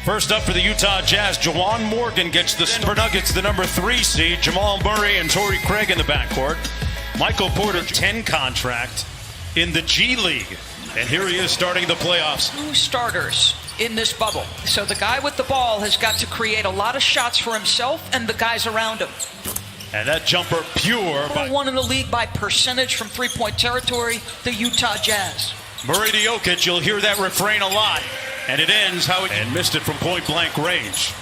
First up for the Utah Jazz, Juwan Morgan gets the Denver Nuggets, the number 3 seed. Jamal Murray and Torrey Craig in the backcourt. Michael Porter, 10 contract in the G League. And here he is starting the playoffs. 2 starters in this bubble. So the guy with the ball has got to create a lot of shots for himself and the guys around him. And that jumper pure. Number 1 in the league by percentage from three-point territory, the Utah Jazz. Murray to Jokic, you'll hear that refrain a lot. And it ends how it and missed it from point-blank range.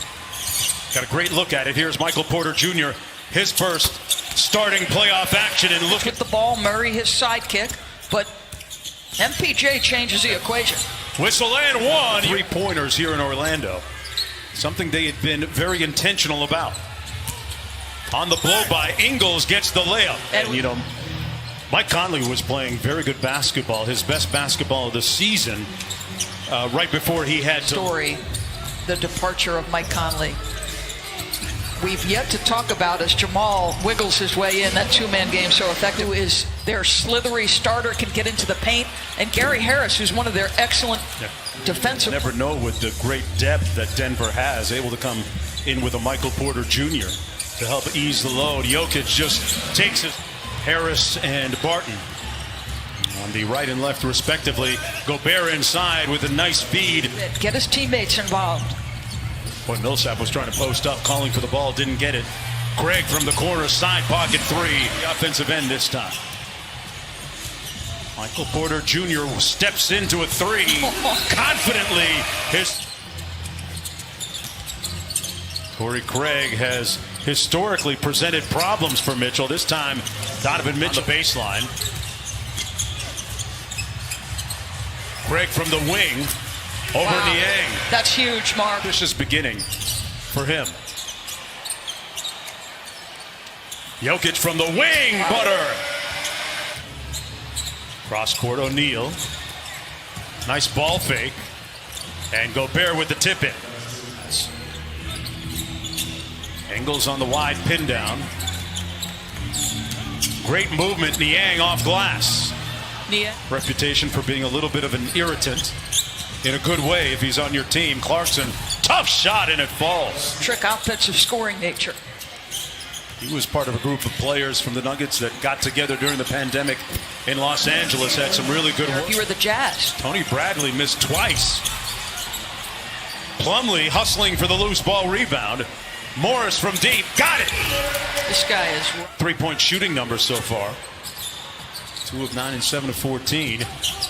Got a great look at it. Here's Michael Porter Jr., his first starting playoff action. And look at the ball, Murray his sidekick, but MPJ changes the equation. Whistle and 1. 3-pointers here in Orlando. Something they had been very intentional about. On the blow-by, Ingles gets the layup. And, you know, Mike Conley was playing very good basketball, his best basketball of the season, right before he had to... The departure of Mike Conley. We've yet to talk about as Jamal wiggles his way in. That 2-man game so effective is their slithery starter can get into the paint. And Gary Harris, who's one of their excellent defensive... Never know with the great depth that Denver has, able to come in with a Michael Porter Jr. to help ease the load. Jokic just takes it. Harris and Barton on the right and left respectively. Gobert inside with a nice feed. Get his teammates involved. Boy, Millsap was trying to post up, calling for the ball, didn't get it. Craig from the corner, side pocket 3. The offensive end this time. Michael Porter Jr. steps into a 3. Confidently. Torrey Craig has historically presented problems for Mitchell. This time, Donovan Mitchell on the baseline. Craig from the wing. Over Niang. That's huge, Mark. Vicious beginning for him. Jokic from the wing. Butter. Cross court O'Neal. Nice ball fake. And Gobert with the tip in. Ingles on the wide pin down. Great movement. Niang off glass. Reputation for being a little bit of an irritant. In a good way if he's on your team. Clarkson, tough shot and it falls. Trick offensive scoring nature. He was part of a group of players from the Nuggets that got together during the pandemic in Los Angeles. Had some really good work. You were the Jazz. Tony Bradley missed twice. Plumlee hustling for the loose ball rebound. Morris from deep, got it. This guy is 3-point shooting number so far. 2 of 9 and 7 of 14.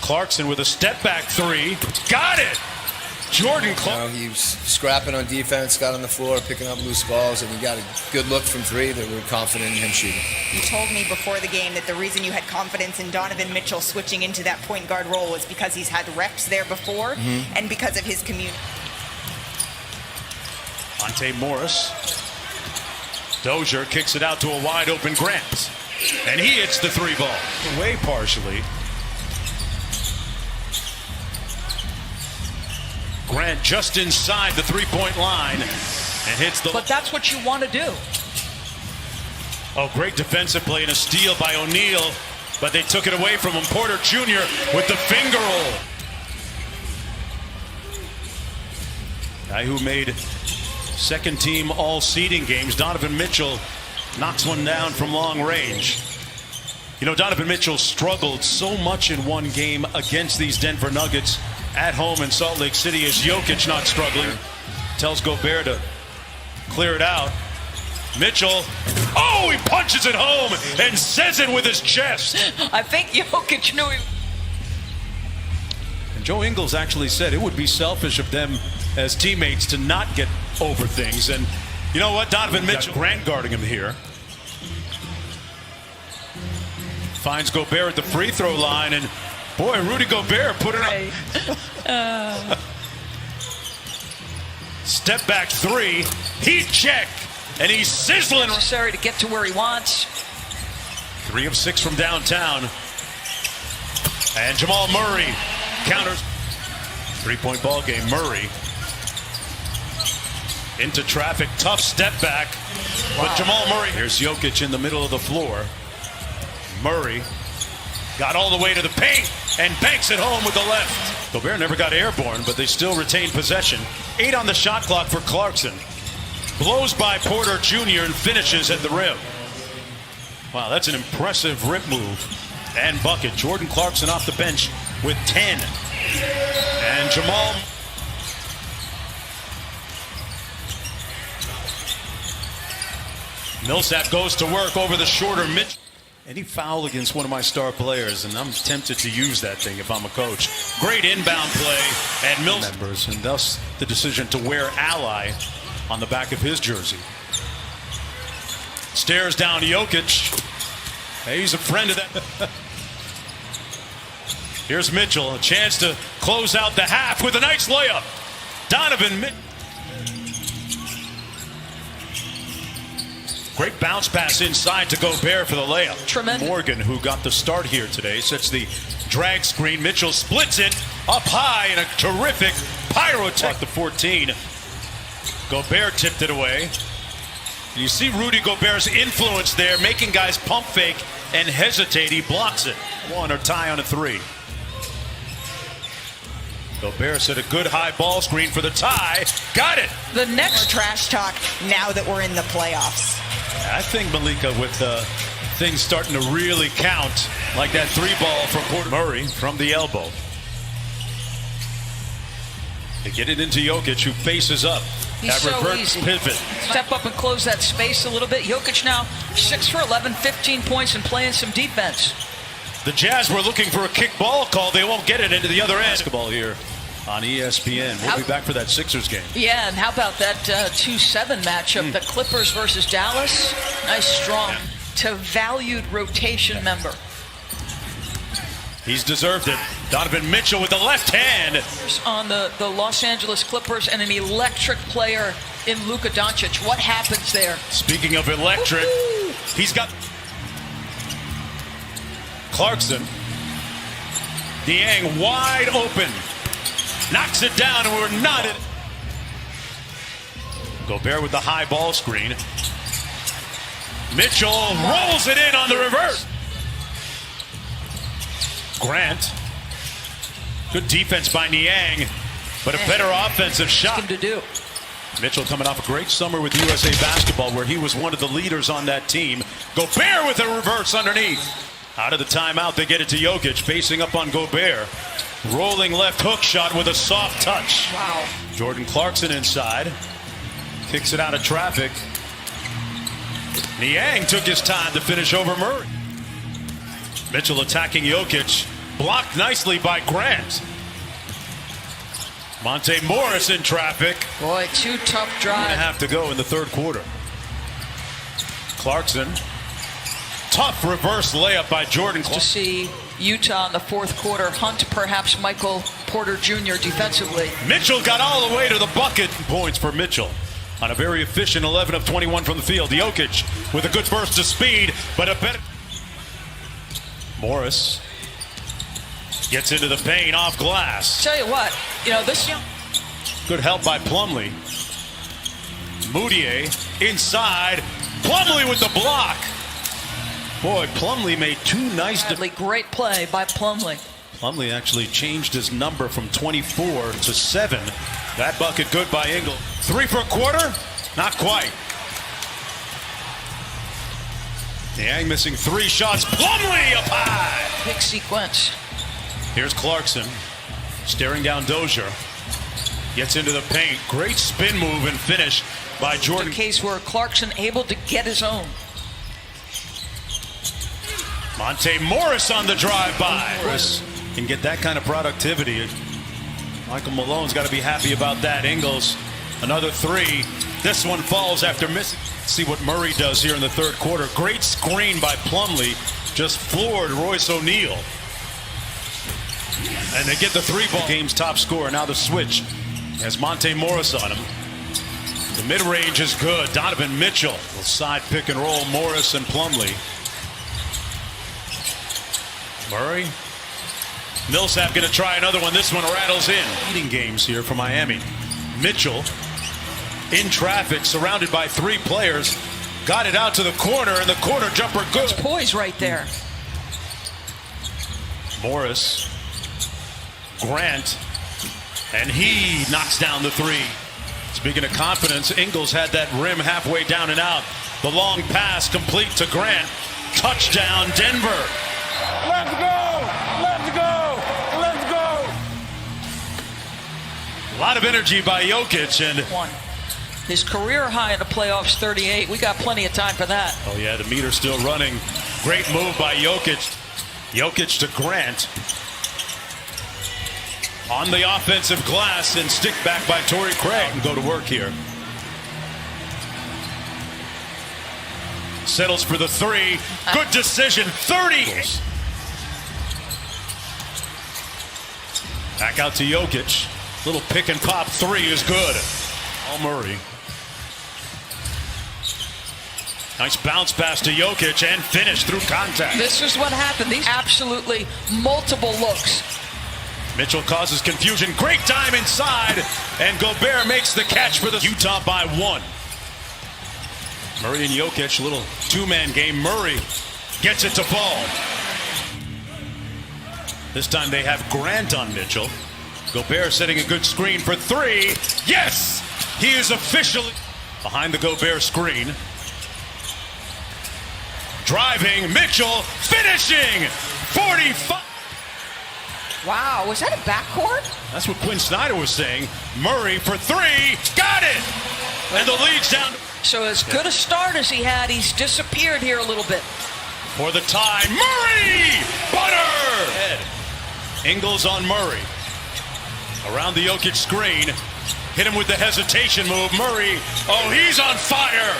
Clarkson with a step back 3. Got it! Jordan Clarkson. He was scrapping on defense, got on the floor, picking up loose balls, and he got a good look from 3 that we were confident in him shooting. You told me before the game that the reason you had confidence in Donovan Mitchell switching into that point guard role was because he's had reps there before and because of his community. Monte Morris. Dozier kicks it out to a wide open Grant. And he hits the 3 ball. Away partially. Grant just inside the 3-point line and hits the... But that's what you want to do. Oh, great defensive play and a steal by O'Neal. But they took it away from him. Porter Jr. with the finger roll. Guy who made second team all seeding games. Donovan Mitchell knocks one down from long range. You know, Donovan Mitchell struggled so much in one game against these Denver Nuggets at home in Salt Lake City. Is Jokic not struggling? Tells Gobert to clear it out. Mitchell, oh, he punches it home and says it with his chest. I think Jokic knew he... And Joe Ingles actually said it would be selfish of them as teammates to not get over things. And you know what? Donovan Mitchell, Grant guarding him here. Finds Gobert at the free throw line, and boy, Rudy Gobert put it up. Step back 3, heat check, and he's sizzling. Necessary to get to where he wants. 3 of 6 from downtown. And Jamal Murray counters. 3-point ball game. Murray into traffic, tough step back. Wow. But Jamal Murray, here's Jokic in the middle of the floor. Murray got all the way to the paint and banks it home with the left. Gobert never got airborne, but they still retained possession. 8 on the shot clock for Clarkson. Blows by Porter Jr. and finishes at the rim. Wow, that's an impressive rip move and bucket. Jordan Clarkson off the bench with 10. And Jamal. Millsap goes to work over the shorter Mitch. Any foul against one of my star players, and I'm tempted to use that thing if I'm a coach. Great inbound play and Millsap members, and thus the decision to wear Ally on the back of his jersey. Stares down Jokic. Hey, he's a friend of that. Here's Mitchell, a chance to close out the half with a nice layup. Donovan Mitchell. Great bounce pass inside to Gobert for the layup. Tremendous. Morgan, who got the start here today, sets the drag screen. Mitchell splits it up high in a terrific pyrotech. The 14. Gobert tipped it away. You see Rudy Gobert's influence there, making guys pump fake and hesitate. He blocks it. 1 or tie on a 3. Gobert set a good high ball screen for the tie. Got it. The next Trash talk now that we're in the playoffs. I think Malika, with things starting to really count, like that 3-ball from Porter. Murray from the elbow. They get it into Jokic, who faces up. He's that so reverse easy. pivot. Step up and close that space a little bit. Jokic now 6 for 11, 15 points and playing some defense. The Jazz were looking for a kick ball call. They won't get it into the other end. Basketball here on ESPN. We'll be back for that Sixers game. Yeah, and how about that 2-7 matchup? The Clippers versus Dallas. Nice, strong, to valued rotation member. He's deserved it. Donovan Mitchell with the left hand. On the Los Angeles Clippers and an electric player in Luka Doncic. What happens there? Speaking of electric, he's got Clarkson. Niang wide open. Knocks it down, and we're not in. Gobert with the high ball screen. Mitchell rolls it in on the reverse. Grant. Good defense by Niang, but a better offensive shot. Him to do. Mitchell coming off a great summer with USA Basketball, where he was one of the leaders on that team. Gobert with a reverse underneath. Out of the timeout, they get it to Jokic, facing up on Gobert. Rolling left hook shot with a soft touch. Wow. Jordan Clarkson inside. Kicks it out of traffic. Niang took his time to finish over Murray. Mitchell attacking Jokic. Blocked nicely by Grant. Monte Morris in traffic. Boy, 2 tough drives. Gonna have to go in the third quarter. Clarkson. Tough reverse layup by Jordan To Clarkson. see Utah in the fourth quarter hunt perhaps Michael Porter Jr. defensively. Mitchell got all the way to the bucket. Points for Mitchell on a very efficient 11 of 21 from the field. Jokic with a good burst of speed, but a better. Morris gets into the paint off glass. Tell you what, this young. Good help by Plumlee. Moutier inside. Plumlee with the block. Boy, Plumlee made 2 nice. Great play by Plumlee. Plumlee actually changed his number from 24 to 7. That bucket good by Ingle. 3 for a quarter? Not quite. Niang missing 3 shots. Plumlee up high. Big sequence. Here's Clarkson staring down Dozier. Gets into the paint. Great spin move and finish by Jordan. A case where Clarkson able to get his own. Monte Morris on the drive-by. Morris can get that kind of productivity. Michael Malone's got to be happy about that. Ingles, another 3. This one falls after missing. See what Murray does here in the third quarter. Great screen by Plumlee. Just floored Royce O'Neal. And they get the 3-ball. Game's top scorer. Now the switch has Monte Morris on him. The mid-range is good. Donovan Mitchell will side pick and roll Morris and Plumlee. Murray. Millsap going to try another one. This one rattles in. Leading games here for Miami. Mitchell in traffic, surrounded by 3 players. Got it out to the corner, and the corner jumper good. It's poise right there. Morris Grant, and he knocks down the three. Speaking of confidence, Ingles had that rim halfway down and out. The long pass complete to Grant. Touchdown, Denver. Let's go! Let's go! Let's go! A lot of energy by Jokic, and his career high in the playoffs, 38. We got plenty of time for that. oh yeah, the meter's still running. Great move by Jokic. Jokic to Grant. On the offensive glass, and stick back by Torrey Craig. And go to work here. Settles for the three. Good decision. 30. Back out to Jokic. Little pick and pop three is good. All Murray. Nice bounce pass to Jokic and finish through contact. This is what happened. These absolutely multiple looks. Mitchell causes confusion. Great time inside. And Gobert makes the catch for the Utah by 1. Murray and Jokic, a little two-man game. Murray gets it to Ball. This time they have Grant on Mitchell. Gobert setting a good screen for three. Yes! He is officially behind the Gobert screen. Driving, Mitchell finishing. 45. Wow, was that a backcourt? That's what Quinn Snyder was saying. Murray for three. Got it! And the lead's down. So as good a start as he had, he's disappeared here a little bit. For the tie, Murray! Butter! Ingles on Murray. Around the Jokic screen. Hit him with the hesitation move. Murray, oh, he's on fire!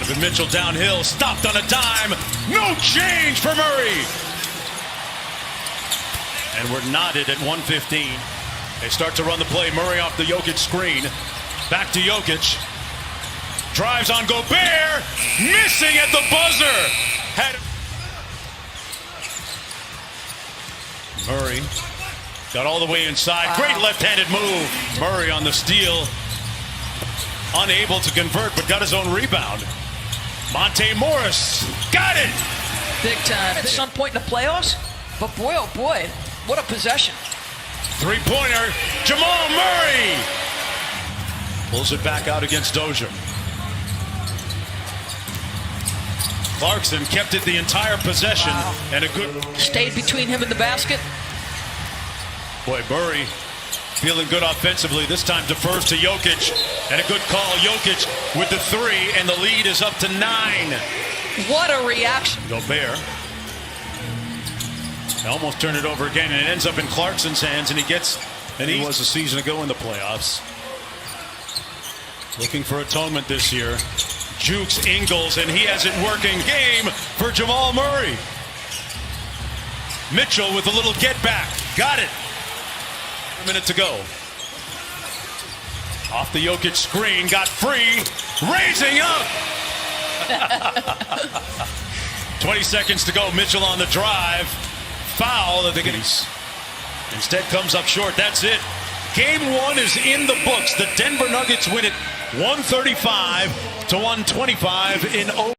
Donovan Mitchell downhill, stopped on a dime. No change for Murray! And we're knotted at 1:15. They start to run the play. Murray off the Jokic screen. Back to Jokic. Drives on Gobert. Missing at the buzzer. Murray got all the way inside. Wow. Great left-handed move. Murray on the steal. Unable to convert, but got his own rebound. Monte Morris. Got it. Big time. At some point in the playoffs. But boy, oh boy, what a possession. Three-pointer. Jamal Murray. Pulls it back out against Dozier. Clarkson kept it the entire possession. Wow. And a good... Stayed between him and the basket. Boy, Murray feeling good offensively. This time defers to Jokic. And a good call. Jokic with the three, and the lead is up to 9. What a reaction. Gobert. They almost turned it over again, and it ends up in Clarkson's hands, and he was a season ago in the playoffs. Looking for atonement this year. Jukes Ingles, and he has it working. Game for Jamal Murray. Mitchell with a little get back. Got it. A minute to go. Off the Jokic screen, got free. Raising up. 20 seconds to go. Mitchell on the drive. Foul that they get. Instead comes up short. That's it. Game 1 is in the books. The Denver Nuggets win it 135 to 125 in